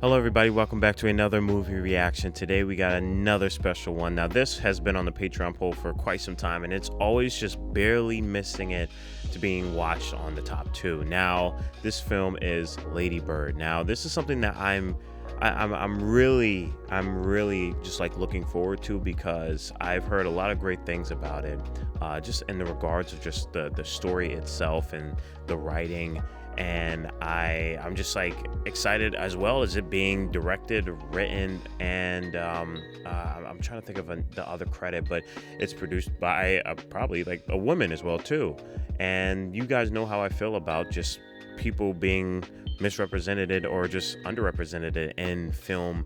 Hello everybody, welcome back to another movie reaction. Today we got another special one. Now this has been on the Patreon poll for quite some time and it's always just barely missing it to being watched on the top 2. Now this film is LadyBird. Now this is something that I'm really just like looking forward to because I've heard a lot of great things about it, just in the regards of just the story itself and the writing. And I'm just like excited, as well as it being directed, written, and I'm trying to think of the other credit, but it's produced by probably like a woman as well too. And you guys know how I feel about just people being misrepresented or just underrepresented in film,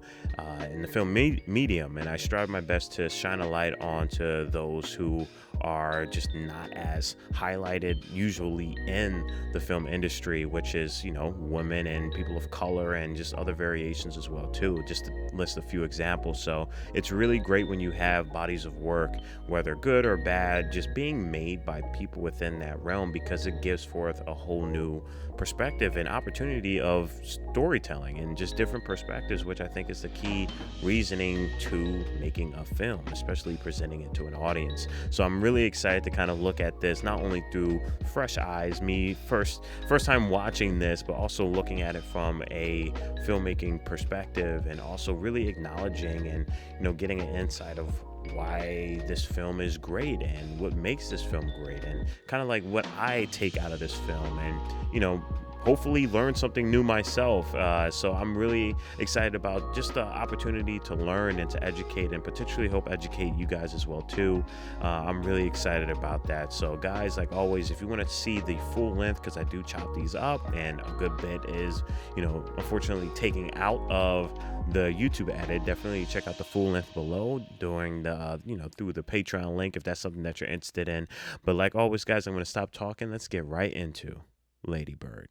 in the film medium, and I strive my best to shine a light onto those who are just not as highlighted usually in the film industry, which is, you know, women and people of color and just other variations as well too, just to list a few examples. So it's really great when you have bodies of work, whether good or bad, just being made by people within that realm, because it gives forth a whole new perspective and opportunity of storytelling and just different perspectives, which I think is the key reasoning to making a film, especially presenting it to an audience. So I'm really excited to kind of look at this not only through fresh eyes, me first time watching this, but also looking at it from a filmmaking perspective, and also really acknowledging and, you know, getting an insight of why this film is great and what makes this film great, and kind of like what I take out of this film, and, you know, hopefully learn something new myself. So I'm really excited about just the opportunity to learn and to educate, and potentially hope educate you guys as well too. I'm really excited about that. So guys, like always, if you want to see the full length, because I do chop these up and a good bit is, you know, unfortunately taking out of the YouTube edit, definitely check out the full length below during the you know, through the Patreon link if that's something that you're interested in. But like always guys, I'm going to stop talking. Let's get right into LadyBird.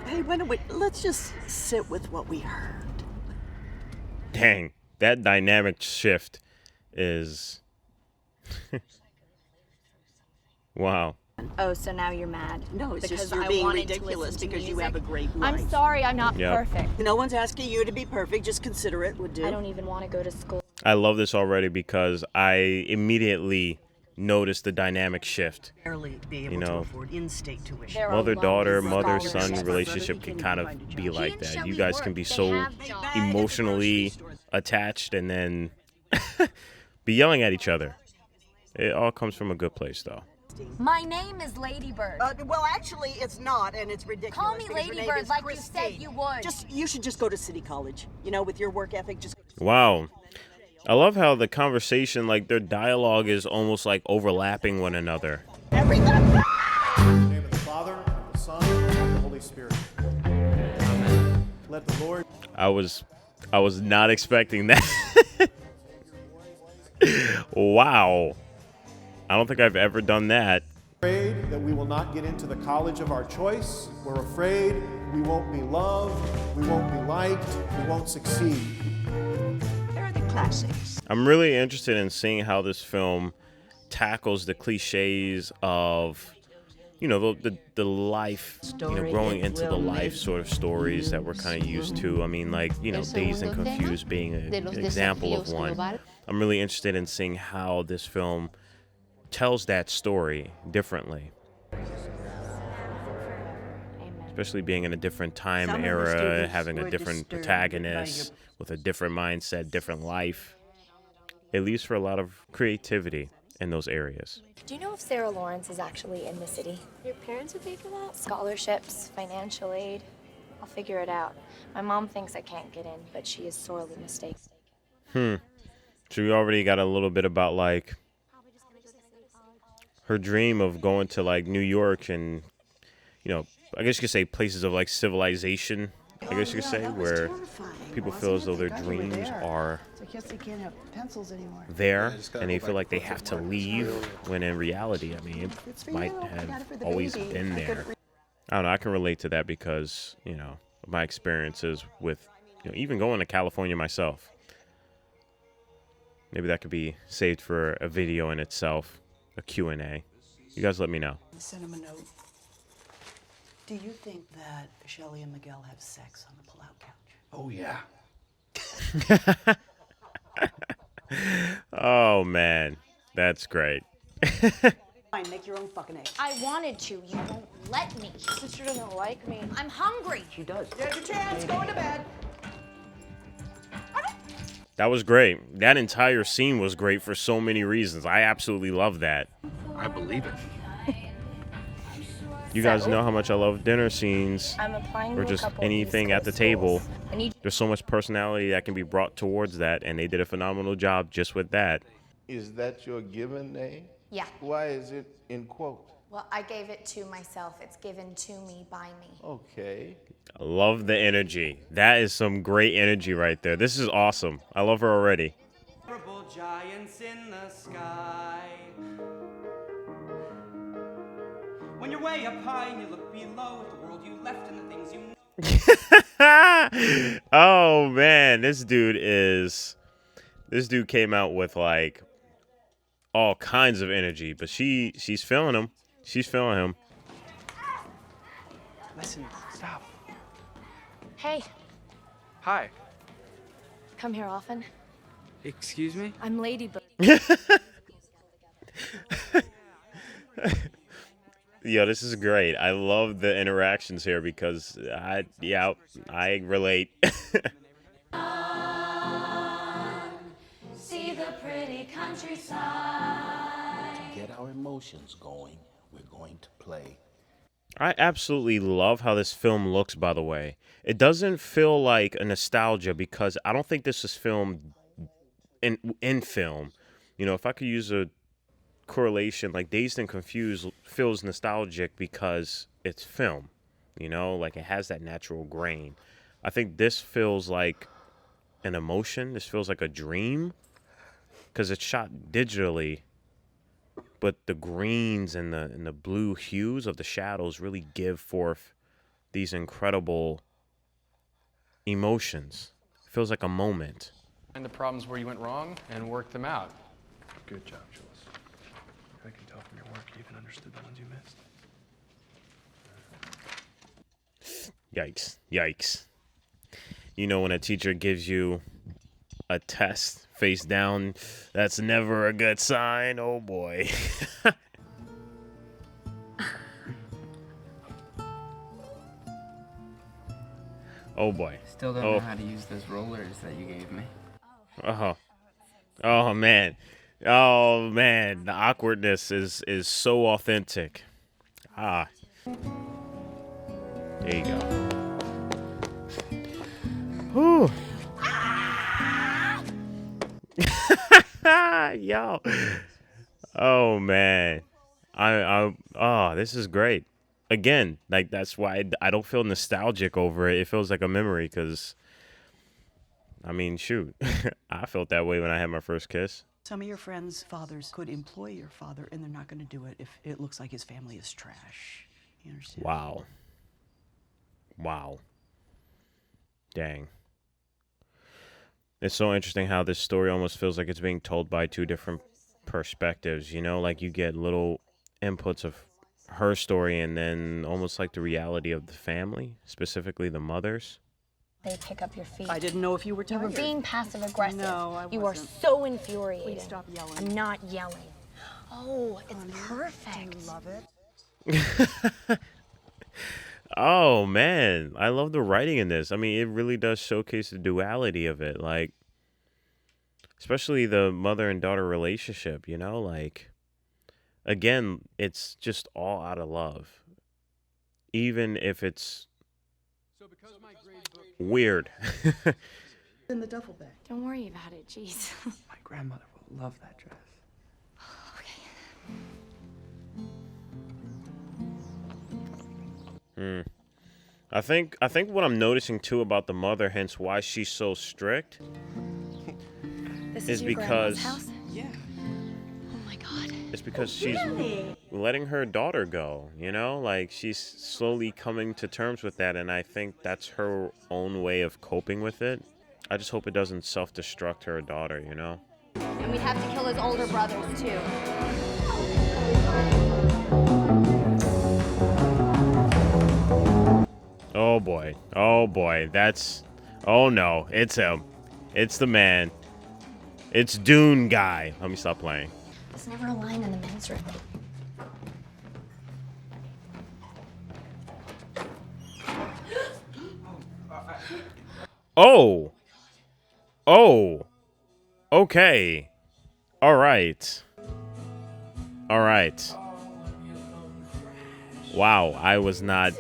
Hey, why don't let's just sit with what we heard. Dang, that dynamic shift is wow. Oh, so now you're mad? No, it's because just you're I being wanted to ridiculous listen to because you music? have a great life. I'm sorry, I'm not Yep. perfect. No one's asking you to be perfect. Just consider it would do. I don't even want to go to school. I love this already because I immediately noticed the dynamic shift. Barely be able You know, to afford in-state tuition. There are Mother-daughter, loans, mother-son scholarships. relationship can kind of be like that. You guys can be so Bad emotionally at the grocery store. attached and then be yelling at each other. It all comes from a good place though. My name is LadyBird. Well, actually, it's not, and it's ridiculous. Call me because your name LadyBird is like you Christine. said you would. You should just go to City College. You know, with your work ethic, just. Wow. I love how the conversation, like their dialogue is almost like overlapping one another. Everything. In the name of the Father, and the Son, and the Holy Spirit. Amen. Let the Lord. I was not expecting that. Wow. I don't think I've ever done that. Afraid that we will not get into the college of our choice. We're afraid we won't be loved, we won't be liked, we won't succeed. They're the classics. I'm really interested in seeing how this film tackles the cliches of, you know, the life, you know, growing into the life sort of stories that we're kind of used to. I mean, like, you know, Dazed and Confused being an example of one. I'm really interested in seeing how this film tells that story differently, especially being in a different time era, having a different protagonist with a different mindset, different life. It leaves for a lot of creativity in those areas. Do you know if Sarah Lawrence is actually in the city? Your parents would pay for that? Scholarships, financial aid. I'll figure it out. My mom thinks I can't get in, but she is sorely mistaken. So we already got a little bit about like her dream of going to like New York and, you know, I guess you could say places of like civilization, I guess you could say, where people feel as though their dreams are there and they feel like they have to leave, when in reality, I mean, it might have always been there. I don't know, I can relate to that because, you know, my experiences with, you know, even going to California myself. Maybe that could be saved for a video in itself, a Q&A. You guys let me know. Send him a note. Do you think that Shelley and Miguel have sex on the pull-out couch? Oh, yeah. Oh man, that's great. Fine, make your own fucking eggs. I wanted to. You won't let me. Sister doesn't like me. I'm hungry. She does. There's your chance. Going to bed. That was great. That entire scene was great for so many reasons. I absolutely love that. I believe it. You guys know how much I love dinner scenes I'm applying or to a just couple anything East at the Coast table. schools. I need There's so much personality that can be brought towards that, and they did a phenomenal job just with that. Is that your given name? Yeah. Why is it in quote? Well, I gave it to myself. It's given to me by me. Okay. I love the energy. That is some great energy right there. This is awesome. I love her already. Giants in the sky. When you're way up high and you look below at the world you left and the things you know. Oh man, this dude came out with like all kinds of energy, but she's feeling him. She's feeling him. Listen, stop. Hey, Hi. come here often. Excuse me? I'm LadyBird. Yo, this is great. I love the interactions here because I relate. See the pretty countryside. To get our emotions going, we're going to play. I absolutely love how this film looks, by the way. It doesn't feel like a nostalgia because I don't think this is filmed in film. You know, if I could use a correlation, like Dazed and Confused feels nostalgic because it's film. You know, like it has that natural grain. I think this feels like an emotion. This feels like a dream because it's shot digitally. But the greens and the blue hues of the shadows really give forth these incredible emotions. It feels like a moment. Find the problems where you went wrong and work them out. Good job, Jules. I can tell from your work you even understood the ones you missed. Yikes. Yikes. You know when a teacher gives you a test face down, that's never a good sign. Oh boy. Oh boy. Still don't know how to use those rollers that you gave me. Oh man. Oh man. The awkwardness is so authentic. Ah. There you go. Whew. Yo. Oh man. Oh, this is great. Again, like that's why I don't feel nostalgic over it. It feels like a memory because I mean, shoot. I felt that way when I had my first kiss. Some of your friends' fathers could employ your father, and they're not going to do it if it looks like his family is trash. You understand? Wow. Wow. Dang. It's so interesting how this story almost feels like it's being told by two different perspectives, you know? Like you get little inputs of her story and then almost like the reality of the family, specifically the mothers. They pick up your feet. I didn't know if you were You were tired. being passive aggressive. No, I You are wasn't. so infuriating. Please stop yelling. I'm not yelling. Oh, it's perfect. Do you love it? Oh man, I love the writing in this. I mean, it really does showcase the duality of it, like especially the mother and daughter relationship, you know, like again, it's just all out of love. Even if it's weird. In the duffel bag. Don't worry about it, jeez. My grandmother will love that dress. I think what I'm noticing too about the mother, hence why she's so strict, This is your because grandma's house? Yeah. Oh my god. it's because she's letting her daughter go, you know? Like she's slowly coming to terms with that, and I think that's her own way of coping with it. I just hope it doesn't self-destruct her daughter, you know? And we'd have to kill his older brothers too. boy. Oh boy. That's... Oh no. It's him. It's the man. It's Dune guy. Let me stop playing. There's never a line in the men's room. Oh. Oh. Okay. All right. All right. Wow, I was not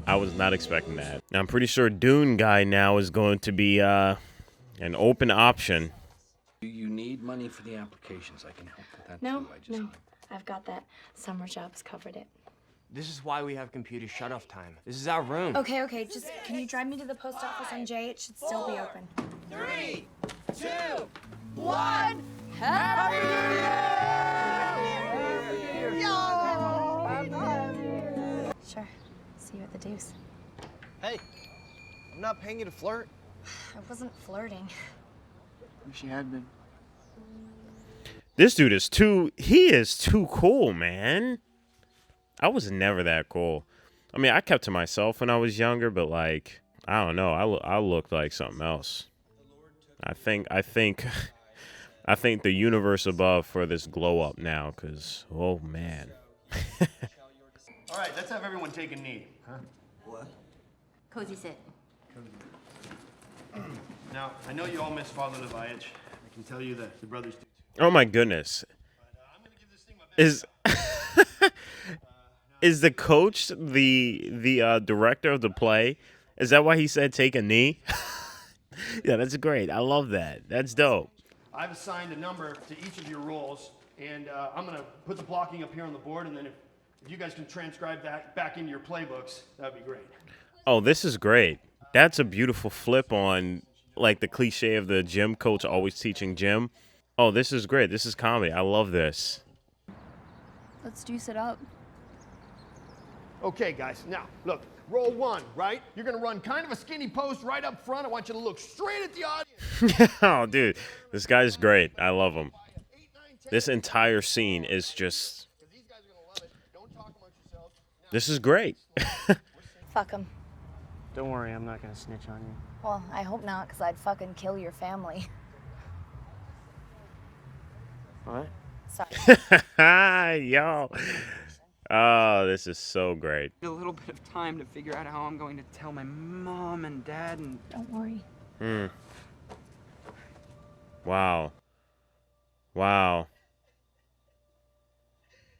expecting that. Now, I'm pretty sure Dune guy now is going to be an open option. Do you need money for the applications? I can help with that No, too. no. I've got that. Summer jobs covered it. This is why we have computer shut-off time. This is our room. Okay. Just can you drive me to the post office on J? It should still be open. 3, 2, 1. Happy New Year! Sure. See you at the Deuce. Hey, I'm not paying you to flirt. I wasn't flirting. Wish you had been. This dude is he is too cool, man. I was never that cool. I mean, I kept to myself when I was younger, but like, I don't know. I looked like something else. I think the universe above for this glow up now, cause oh man. All right, let's have everyone take a knee. Huh? What? Cozy sit. Now, I know you all miss Father Leviatch. I can tell you that the brothers do. Oh my goodness. Is is the coach the director of the play? Is that why he said take a knee? Yeah, that's great. I love that. That's dope. I've assigned a number to each of your roles, and I'm going to put the blocking up here on the board, and then if you guys can transcribe that back into your playbooks, that would be great. Oh, this is great. That's a beautiful flip on, like, the cliche of the gym coach always teaching gym. Oh, this is great. This is comedy. I love this. Let's juice it up. Okay, guys. Now, look, roll 1, right? You're going to run kind of a skinny post right up front. I want you to look straight at the audience. Oh, dude. This guy's great. I love him. This entire scene is just... This is great. Fuck him. Don't worry, I'm not gonna snitch on you. Well, I hope not, because I'd fucking kill your family. What? Sorry. Yo. Oh, this is so great. A little bit of time to figure out how I'm going to tell my mom and dad and... Don't worry. Wow. Wow.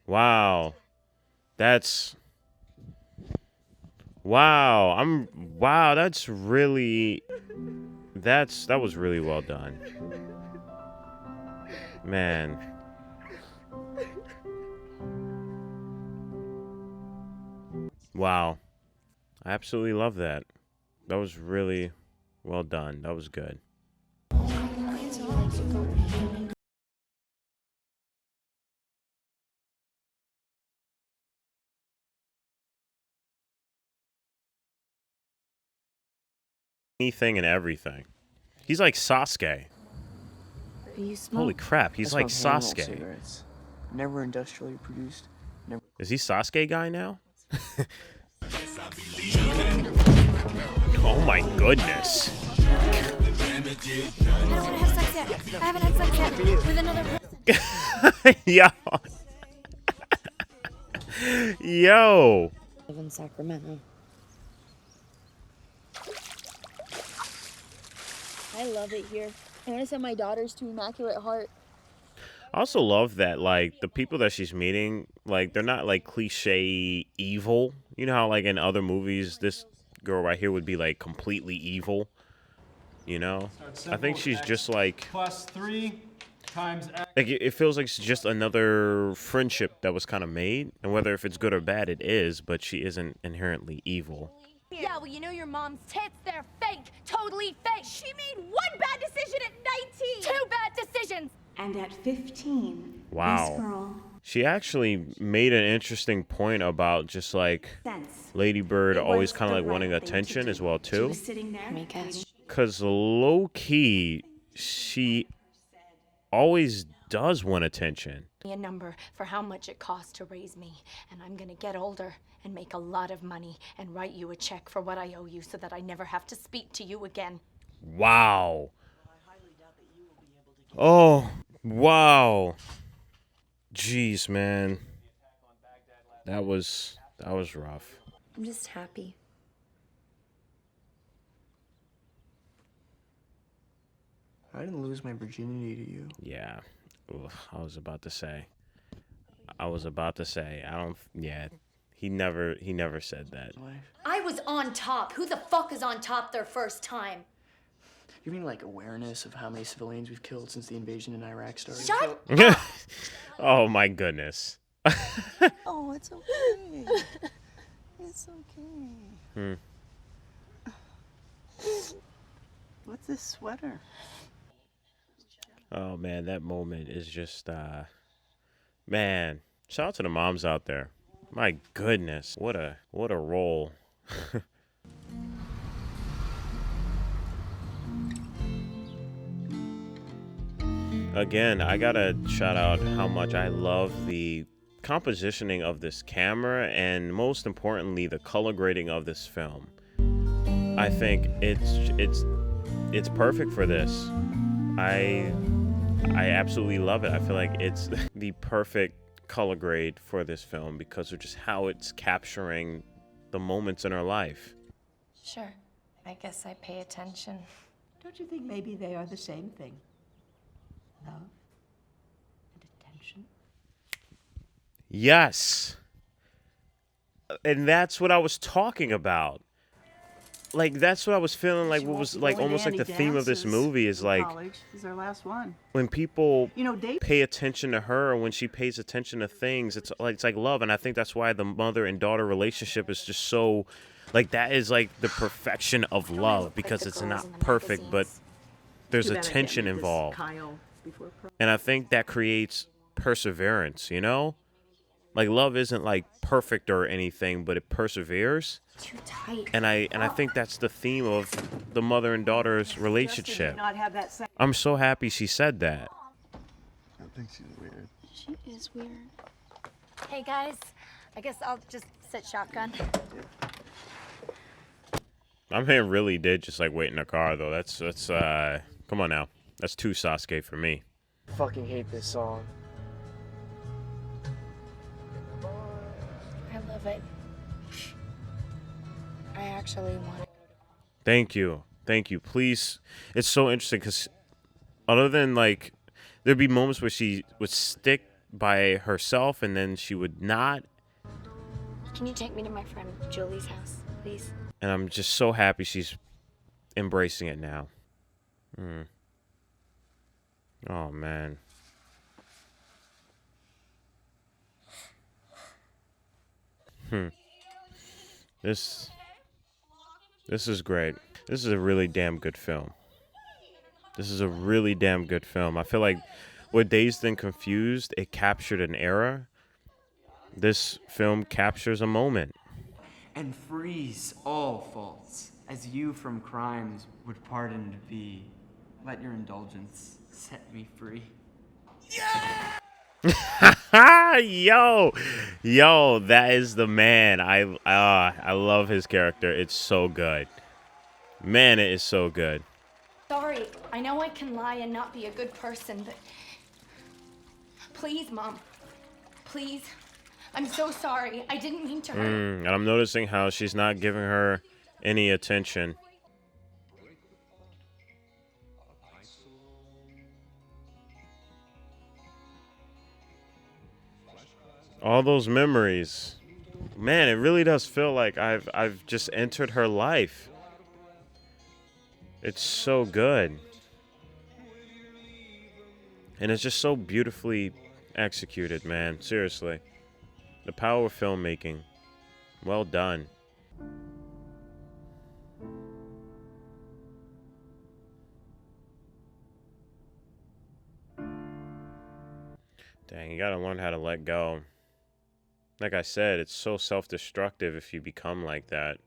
Wow. That's... Wow. Wow, that's really... That was really well done. Man. Wow. I absolutely love that. That was really well done. That was good. Anything and everything. He's like Sasuke. You smoke? Holy crap, he's like Sasuke. Cigarettes. Never industrially produced. Never. Is he Sasuke guy now? Oh my goodness. I don't want to have sex yet. I haven't had sex yet with another person. Yo. Yo. I live in Sacramento. I love it here. I want to send my daughters to Immaculate Heart. I also love that, like, the people that she's meeting, like, they're not, like, cliche evil. You know how, like, in other movies, this girl right here would be, like, completely evil? You know? I think she's just, like... Plus 3 times X. Like, it feels like it's just another friendship that was kind of made. And whether if it's good or bad, it is, but she isn't inherently evil. Yeah, well, you know your mom's tits, they're fake, totally fake. She made one bad decision at 19. 2 bad decisions. And at 15, Wow. this girl... She actually made an interesting point about just, like, LadyBird always kind of, like, wanting attention as well, too. Because low-key, she always does want attention. A number for how much it costs to raise me, and I'm gonna get older and make a lot of money and write you a check for what I owe you so that I never have to speak to you again. Wow. Oh, wow. Jeez, man. That was rough. I'm just happy. I didn't lose my virginity to you. Yeah. Ugh, I was about to say. I don't. Yeah. He never said that. I was on top. Who the fuck is on top their first time? You mean like awareness of how many civilians we've killed since the invasion in Iraq started? Shut up! Oh my goodness. Oh, it's okay. It's okay. What's this sweater? Oh man, that moment is just man. Shout out to the moms out there. My goodness, what a role. Again, I gotta shout out how much I love the compositioning of this camera and most importantly the color grading of this film. I think it's perfect for this. I absolutely love it. I feel like it's the perfect color grade for this film because of just how it's capturing the moments in our life. Sure. I guess I pay attention. Don't you think maybe they are the same thing? Love and attention. Yes. And that's what I was talking about. Like, that's what I was feeling like, what was like almost like the theme of this movie is like College is our last one. when people Dave pay attention to her, when she pays attention to things, it's like love. And I think that's why the mother and daughter relationship is just so, like, that is like the perfection of love because it's not perfect, but there's attention involved. And I think that creates perseverance, you know? Like, love isn't like perfect or anything, but it perseveres. Too tight. And I think that's the theme of the mother and daughter's relationship. I'm so happy she said that. I think she's weird. She is weird. Hey guys, I guess I'll just sit shotgun. My man really did just like wait in the car though. That's come on now. That's too Sasuke for me. I fucking hate this song. I love it. I actually want to. Thank you. Please. It's so interesting because other than like, there'd be moments where she would stick by herself and then she would not. Can you take me to my friend Julie's house, please? And I'm just so happy she's embracing it now. Oh, man. This is great. This is a really damn good film. I feel like with Dazed and Confused, it captured an era. This film captures a moment. And freeze all faults, as you from crimes would pardon to be. Let your indulgence set me free. Yo, that is the man. I love his character. It's so good. Man, it is so good. Sorry, I know I can lie and not be a good person, but please, Mom. Please. I'm so sorry. I didn't mean to hurt. And I'm noticing how she's not giving her any attention. All those memories. Man, it really does feel like I've just entered her life. It's so good. And it's just so beautifully executed, man. Seriously. The power of filmmaking. Well done. Dang, you gotta learn how to let go. Like I said, it's so self-destructive if you become like that.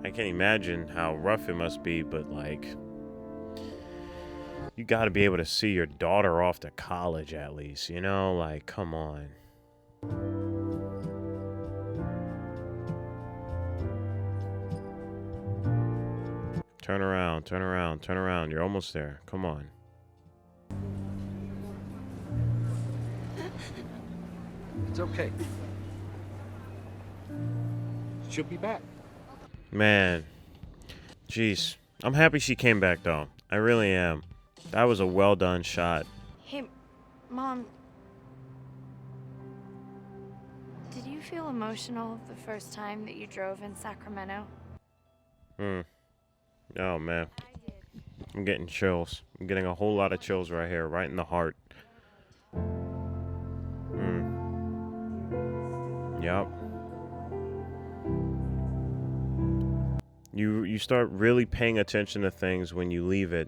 I can't imagine how rough it must be, but like, You got to be able to see your daughter off to college at least, you know? Like, come on. Turn around, turn around, turn around. You're almost there. Come on. It's okay. She'll be back. Man. Jeez. I'm happy she came back, though. I really am. That was a well done shot. Hey, Mom. Did you feel emotional the first time that you drove in Sacramento? Oh, man. I'm getting chills. I'm getting a whole lot of chills right here, right in the heart. Yep. You start really paying attention to things when you leave it,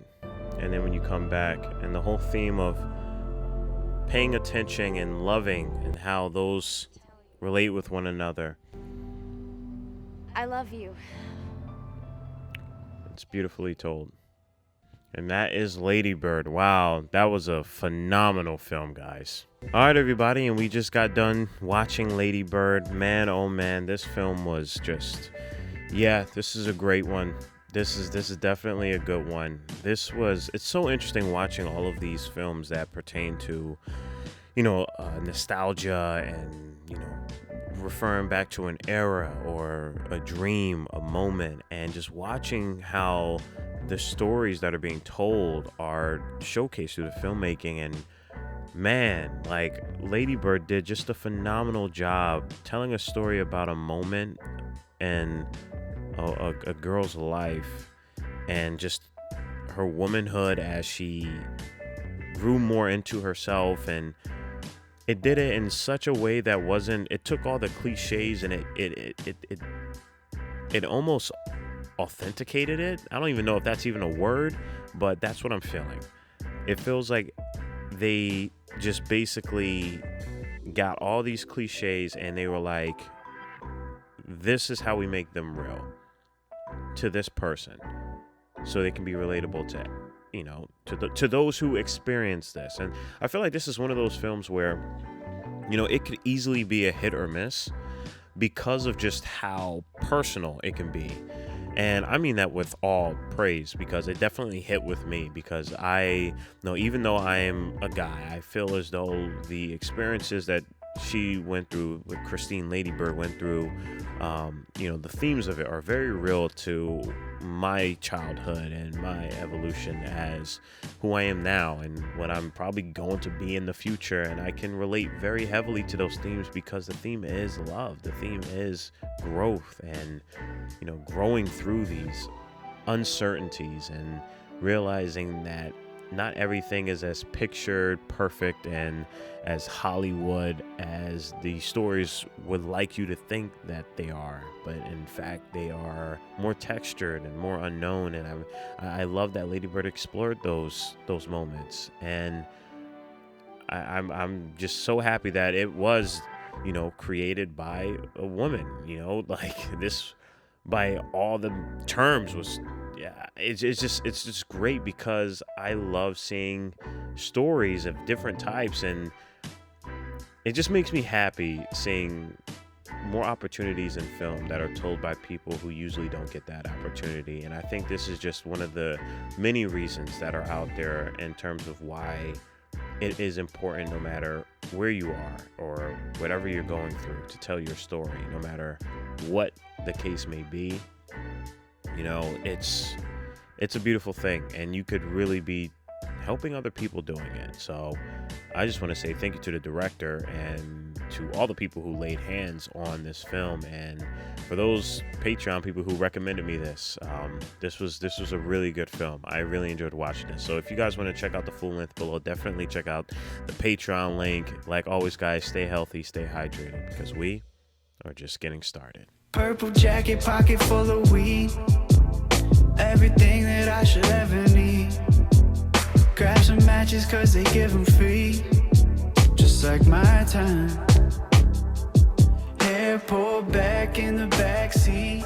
and then when you come back, and the whole theme of paying attention and loving and how those relate with one another. I love you. It's beautifully told. And that is LadyBird. Wow, that was a phenomenal film, guys. All right, everybody, and we just got done watching LadyBird. Man, oh man, this film was just, yeah, this is a great one. This is definitely a good one. It's so interesting watching all of these films that pertain to, nostalgia and, referring back to an era or a dream, a moment, and just watching how the stories that are being told are showcased through the filmmaking. And man, like, LadyBird did just a phenomenal job telling a story about a moment and a girl's life and just her womanhood as she grew more into herself. And it did it in such a way that it took all the cliches and it almost authenticated it. I don't even know if that's even a word, but that's what I'm feeling. It feels like they just basically got all these cliches and they were like, this is how we make them real to this person, so they can be relatable to those who experience this. And I feel like this is one of those films where, it could easily be a hit or miss because of just how personal it can be. And I mean that with all praise, because it definitely hit with me, because even though I am a guy, I feel as though the experiences that she went through, what Christine LadyBird went through, the themes of it are very real to my childhood and my evolution as who I am now and what I'm probably going to be in the future. And I can relate very heavily to those themes because the theme is love. The theme is growth and, growing through these uncertainties and realizing that not everything is as pictured, perfect, and as Hollywood as the stories would like you to think that they are. But in fact, they are more textured and more unknown. And I love that LadyBird explored those moments. And I'm just so happy that it was, created by a woman. Like this, by all the terms, was. Yeah, it's just great, because I love seeing stories of different types, and it just makes me happy seeing more opportunities in film that are told by people who usually don't get that opportunity. And I think this is just one of the many reasons that are out there in terms of why it is important, no matter where you are or whatever you're going through, to tell your story, no matter what the case may be. It's a beautiful thing, and you could really be helping other people doing it. So I just want to say thank you to the director and to all the people who laid hands on this film, and for those Patreon people who recommended me this. This was a really good film. I really enjoyed watching this. So if you guys want to check out the full length below, definitely check out the Patreon link. Like always, guys, stay healthy, stay hydrated, because we are just getting started. Purple jacket, pocket full of weed. Everything that I should ever need. Grab some matches cause they give them free. Just like my time. Hair pulled back in the backseat.